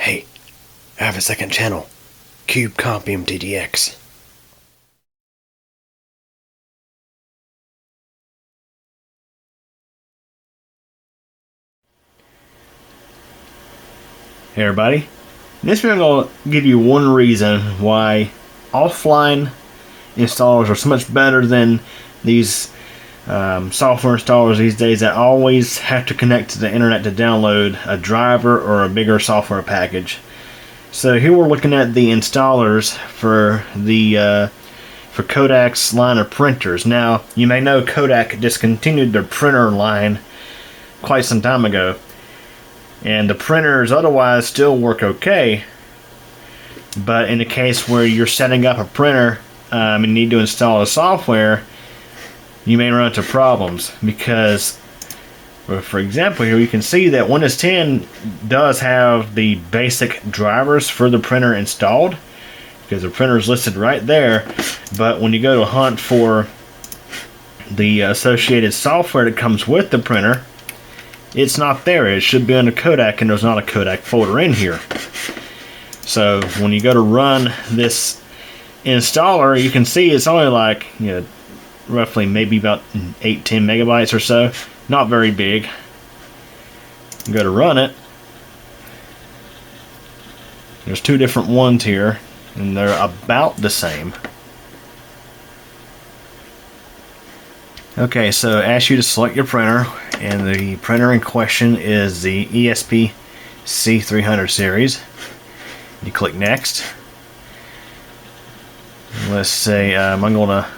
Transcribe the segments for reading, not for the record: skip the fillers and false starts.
Hey, I have a second channel. Cube Comp MTDX. Hey everybody, in this video I'm going to give you one reason why offline installers are so much better than these software installers these days that always have to connect to the internet to download a driver or a bigger software package. So here we're looking at the installers for the for Kodak's line of printers. Now you may know Kodak discontinued their printer line quite some time ago, and the printers otherwise still work okay, but in the case where you're setting up a printer and need to install a software, you may run into problems because, for example, here you can see that Windows 10 does have the basic drivers for the printer installed because the printer is listed right there, but when you go to hunt for the associated software that comes with the printer, it's not there. It should be under Kodak, and there's not a Kodak folder in here. So when you go to run this installer, you can see it's only like, roughly maybe about 8-10 megabytes or so. Not very big. You go to run it. There's two different ones here, and they're about the same. Okay, so ask you to select your printer, and the printer in question is the ESP C300 series. You click next. Let's say I'm going to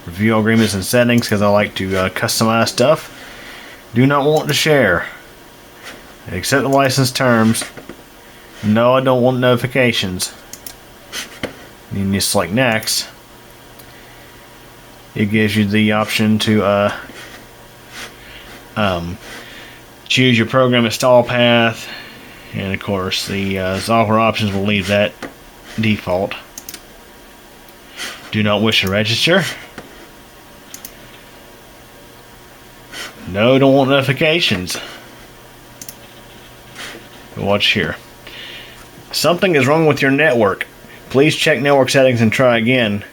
review agreements and settings because I like to customize stuff. Do not want to share. Accept the license terms. No, I don't want notifications. Then you select next. It gives you the option to choose your program install path, and of course the software options will leave that default. Do not wish to register. No, don't want notifications. Watch here. Something is wrong with your network. Please check network settings and try again.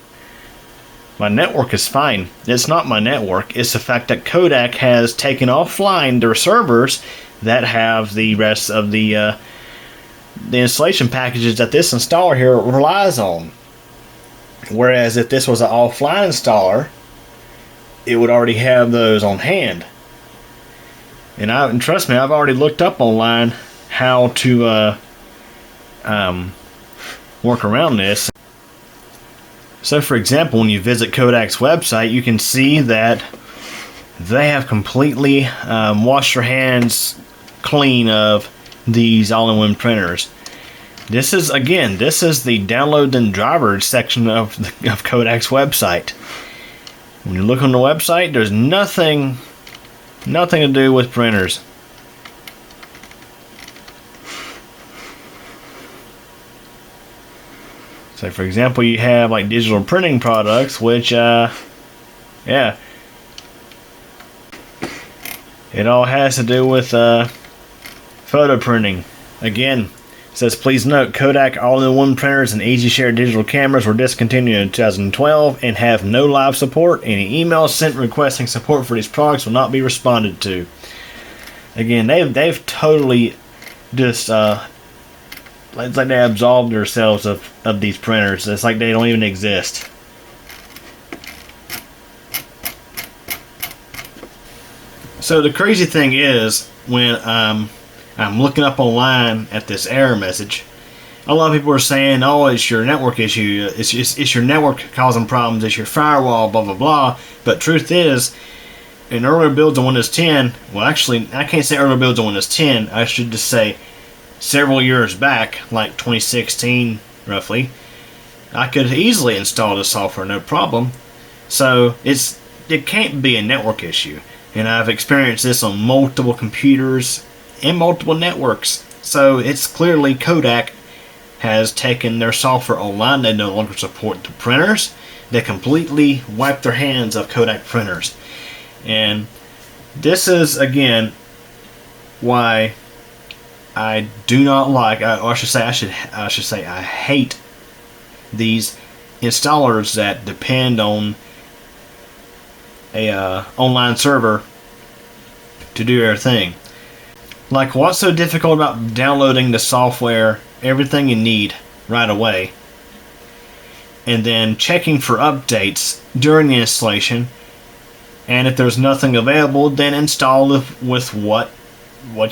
My network is fine. It's not my network. It's the fact that Kodak has taken offline their servers that have the rest of the installation packages that this installer here relies on. Whereas if this was an offline installer, it would already have those on hand. And trust me, I've already looked up online how to work around this. So for example, when you visit Kodak's website, you can see that they have completely washed their hands clean of these all-in-one printers. This is the download and drivers section of Kodak's website. When you look on the website, there's nothing to do with printers. So for example, you have like digital printing products, which it all has to do with photo printing. Again, it says, please note, Kodak all-in-one printers and EasyShare digital cameras were discontinued in 2012 and have no live support. Any emails sent requesting support for these products will not be responded to. Again, they've totally just it's like they absolved themselves of these printers. It's like they don't even exist. So the crazy thing is, when I'm looking up online at this error message, a lot of people are saying, oh, it's your network issue, it's your network causing problems, it's your firewall, blah blah blah. But truth is, in earlier builds on Windows 10, well actually I can't say earlier builds on Windows 10, I should just say several years back, like 2016 roughly, I could easily install this software no problem. So it can't be a network issue, and I've experienced this on multiple computers and multiple networks. So it's clearly Kodak has taken their software online. They no longer support the printers. They completely wiped their hands of Kodak printers. And this is again why I do not like, or I should say, I hate these installers that depend on a online server to do their thing. Like, what's so difficult about downloading the software, everything you need right away, and then checking for updates during the installation, and if there's nothing available, then install it with what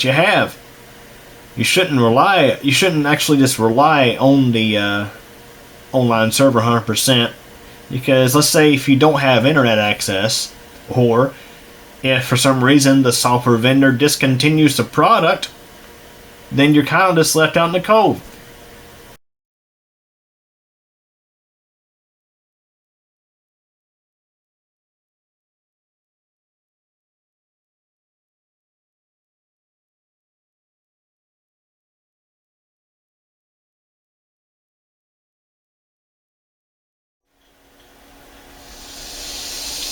you have. You shouldn't actually just rely on the online server 100%, because let's say if you don't have internet access, or if for some reason the software vendor discontinues the product, then you're kind of just left out in the cold.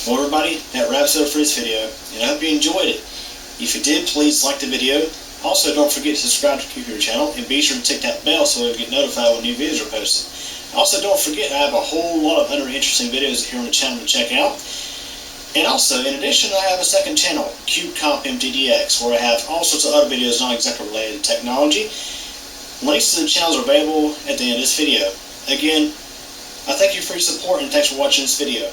Well, everybody, that wraps it up for this video, and I hope you enjoyed it. If you did, please like the video. Also, don't forget to subscribe to Keep Your Channel, and be sure to tick that bell so you'll get notified when new videos are posted. Also, don't forget, I have a whole lot of other interesting videos here on the channel to check out. And also, in addition, I have a second channel, CubeCompMTDX, where I have all sorts of other videos not exactly related to technology. Links to the channels are available at the end of this video. Again, I thank you for your support, and thanks for watching this video.